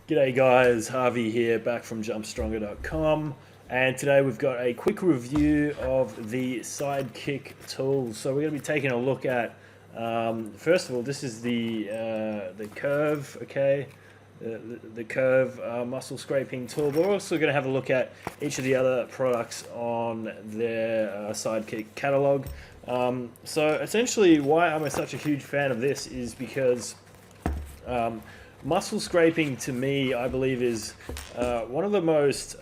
G'day guys, Harvey here, back from jumpstronger.com, and today we've got a quick review of the Sidekick tool. So we're going to be taking a look at, first of all, this is the curve, okay, the curve muscle scraping tool. But we're also going to have a look at each of the other products on their Sidekick catalog. So essentially, why I'm such a huge fan of this is because muscle scraping, to me, I believe, is one of the most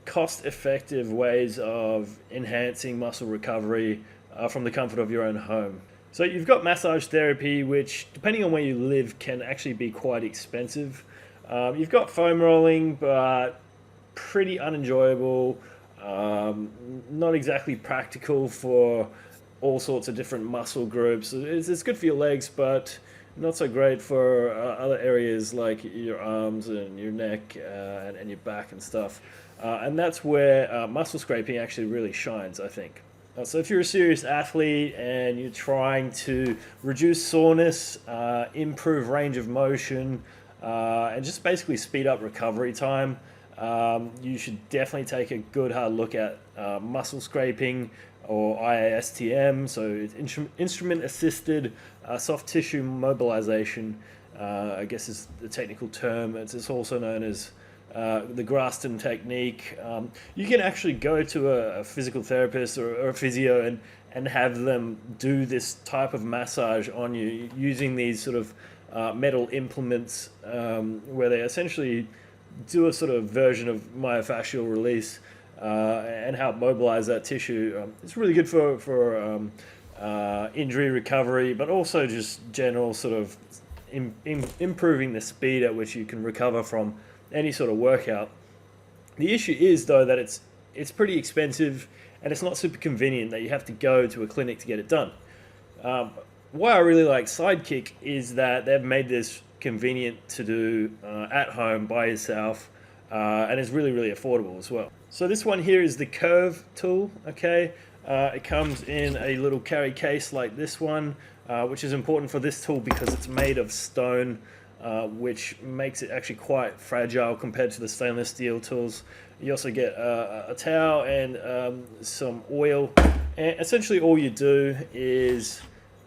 cost-effective ways of enhancing muscle recovery from the comfort of your own home. So you've got massage therapy, which, depending on where you live, can actually be quite expensive. You've got foam rolling, but pretty unenjoyable, not exactly practical for all sorts of different muscle groups. It's good for your legs, but not so great for other areas like your arms and your neck and your back and stuff. And that's where muscle scraping actually really shines, I think. So if you're a serious athlete and you're trying to reduce soreness, improve range of motion, and just basically speed up recovery time, you should definitely take a good hard look at muscle scraping, or IASTM, so it's instrument-assisted soft tissue mobilization, I guess is the technical term. It's also known as the Graston technique. You can actually go to a physical therapist or a physio and have them do this type of massage on you using these sort of metal implements, where they essentially do a sort of version of myofascial release and help mobilize that tissue. It's really good for injury recovery, but also just general sort of improving the speed at which you can recover from any sort of workout. The issue is, though, that it's pretty expensive and it's not super convenient that you have to go to a clinic to get it done. Why I really like Sidekick is that they've made this convenient to do at home by yourself, and it's really, really affordable as well. So this one here is the curve tool, okay? It comes in a little carry case like this one, which is important for this tool because it's made of stone, which makes it actually quite fragile compared to the stainless steel tools. You also get a towel and some oil. And essentially all you do is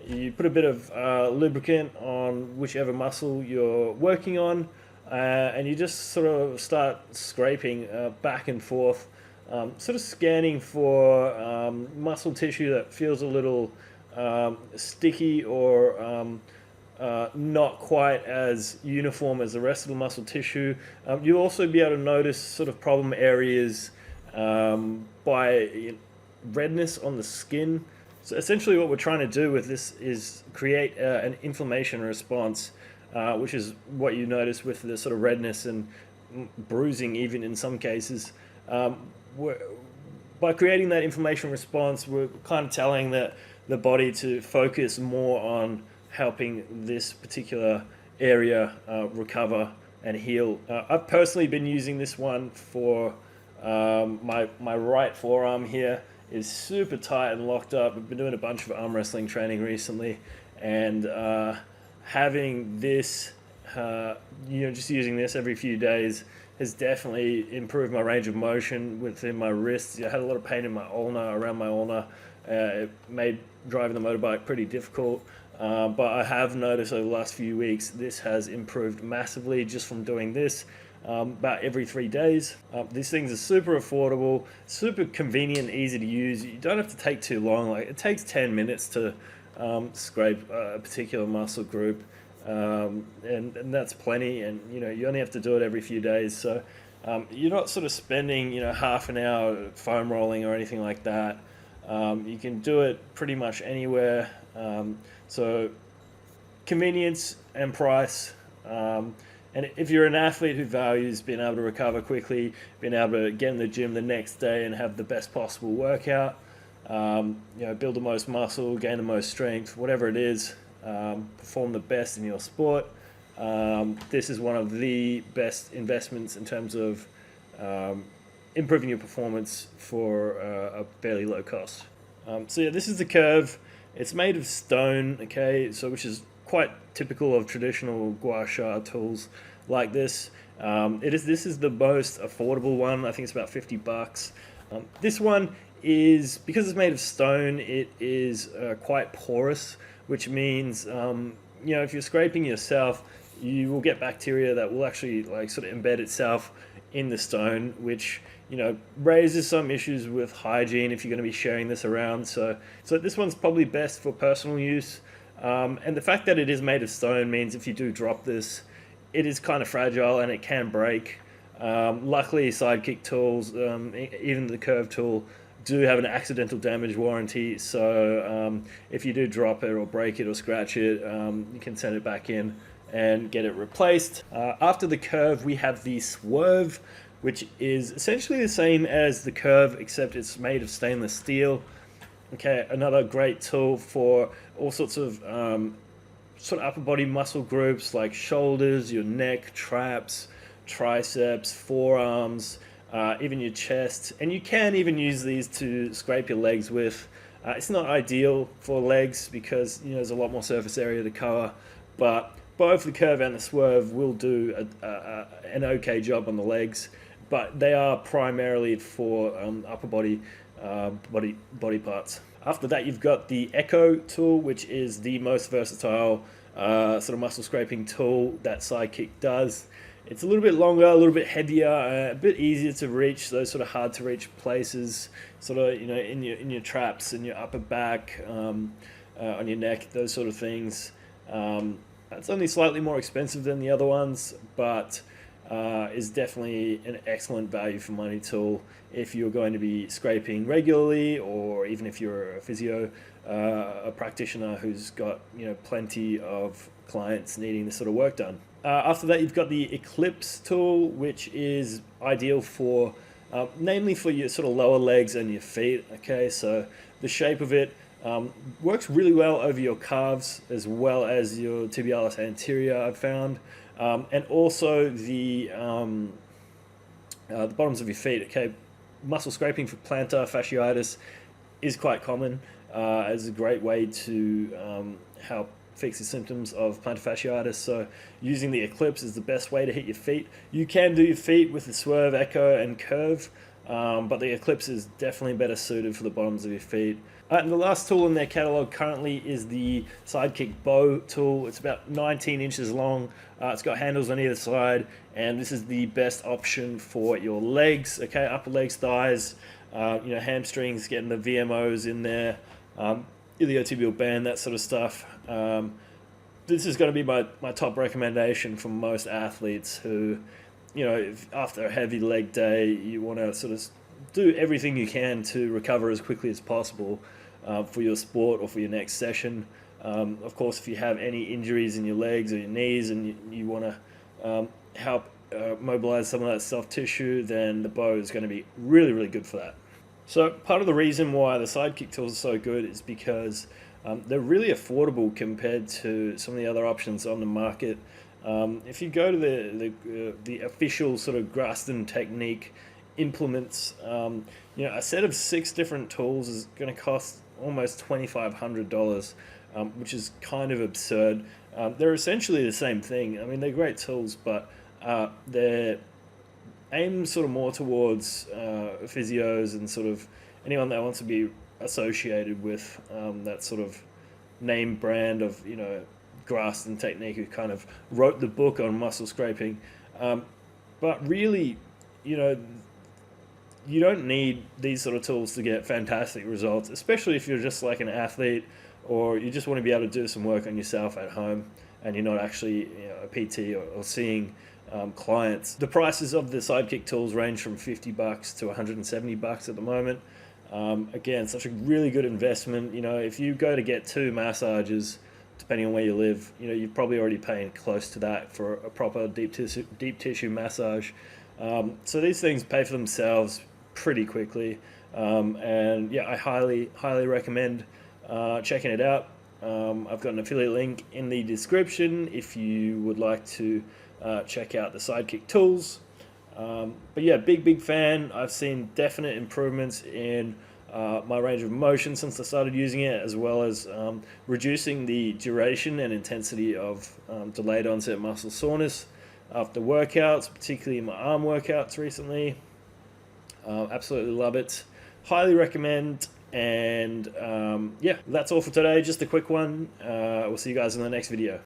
you put a bit of lubricant on whichever muscle you're working on, and you just sort of start scraping back and forth, sort of scanning for muscle tissue that feels a little sticky or not quite as uniform as the rest of the muscle tissue. You'll also be able to notice sort of problem areas by redness on the skin. So essentially what we're trying to do with this is create an inflammation response, which is what you notice with the sort of redness and bruising even in some cases. By creating that inflammation response, we're kind of telling the body to focus more on helping this particular area recover and heal. I've personally been using this one for my right forearm here. Is super tight and locked up. I've been doing a bunch of arm wrestling training recently, and having this, just using this every few days has definitely improved my range of motion within my wrists. I had a lot of pain in my ulna, around my ulna. It made driving the motorbike pretty difficult, but I have noticed over the last few weeks this has improved massively just from doing this. About every 3 days. These things are super affordable, super convenient, easy to use. You don't have to take too long. Like, it takes 10 minutes to scrape a particular muscle group, and that's plenty. And you only have to do it every few days. So you're not sort of spending half an hour foam rolling or anything like that. You can do it pretty much anywhere. So convenience and price. And if you're an athlete who values being able to recover quickly, being able to get in the gym the next day and have the best possible workout, build the most muscle, gain the most strength, whatever it is, perform the best in your sport, this is one of the best investments in terms of improving your performance for a fairly low cost. So yeah, this is the curve. It's made of stone, okay, so which is quite typical of traditional gua sha tools. like this. This is the most affordable one. I think it's about $50. This one is, because it's made of stone, it is quite porous, which means if you're scraping yourself, you will get bacteria that will actually like sort of embed itself in the stone, which raises some issues with hygiene if you're going to be sharing this around. So this one's probably best for personal use. And the fact that it is made of stone means if you do drop this, it is kind of fragile and it can break. Luckily, Sidekick tools, even the curved tool, do have an accidental damage warranty. So if you do drop it or break it or scratch it, you can send it back in and get it replaced. After the curve, we have the swerve, which is essentially the same as the curve, except it's made of stainless steel. Okay, another great tool for all sorts of sort of upper body muscle groups like shoulders, your neck, traps, triceps, forearms, even your chest. And you can even use these to scrape your legs with. It's not ideal for legs because there's a lot more surface area to cover, but both the curve and the swerve will do an okay job on the legs, but they are primarily for upper body parts. After that, you've got the Echo tool, which is the most versatile sort of muscle scraping tool that Sidekick does. It's a little bit longer, a little bit heavier, a bit easier to reach those sort of hard to reach places, sort of in your traps, in your upper back, on your neck, those sort of things. It's only slightly more expensive than the other ones, but is definitely an excellent value for money tool if you're going to be scraping regularly, or even if you're a physio, a practitioner who's got plenty of clients needing this sort of work done. After that, you've got the Eclipse tool, which is ideal for namely for your sort of lower legs and your feet. Okay, so the shape of it works really well over your calves as well as your tibialis anterior, I've found. And also the bottoms of your feet. Okay, muscle scraping for plantar fasciitis is quite common as a great way to help fix the symptoms of plantar fasciitis. So using the Eclipse is the best way to hit your feet. You can do your feet with the Swerve, Echo, and Curve, but the Eclipse is definitely better suited for the bottoms of your feet. And the last tool in their catalog currently is the Sidekick Bow tool. It's about 19 inches long. It's got handles on either side, and this is the best option for your legs. Okay, upper legs, thighs, hamstrings, getting the VMOs in there, iliotibial band, that sort of stuff. This is going to be my top recommendation for most athletes who, if after a heavy leg day, you want to sort of do everything you can to recover as quickly as possible for your sport or for your next session. Of course, if you have any injuries in your legs or your knees and you want to help mobilize some of that soft tissue, then the bow is going to be really, really good for that. So part of the reason why the Sidekick tools are so good is because they're really affordable compared to some of the other options on the market. If you go to the official sort of Graston Technique implements, a set of 6 different tools is going to cost almost $2,500, which is kind of absurd. They're essentially the same thing. I mean, they're great tools, but they're aimed sort of more towards physios and sort of anyone that wants to be associated with that sort of name brand of Graston Technique, who kind of wrote the book on muscle scraping. But really, you don't need these sort of tools to get fantastic results, especially if you're just like an athlete or you just want to be able to do some work on yourself at home and you're not actually a PT or seeing clients. The prices of the Sidekick tools range from $50 to $170 at the moment. Again, such a really good investment. If you go to get 2 massages, depending on where you live, you're probably already paying close to that for a proper deep tissue massage. So these things pay for themselves pretty quickly, and yeah, I highly recommend checking it out. I've got an affiliate link in the description if you would like to check out the Sidekick tools. But yeah, big fan. I've seen definite improvements in my range of motion since I started using it, as well as reducing the duration and intensity of delayed onset muscle soreness. after workouts, particularly my arm workouts recently. Absolutely love it. Highly recommend. And yeah, that's all for today. Just a quick one. We'll see you guys in the next video.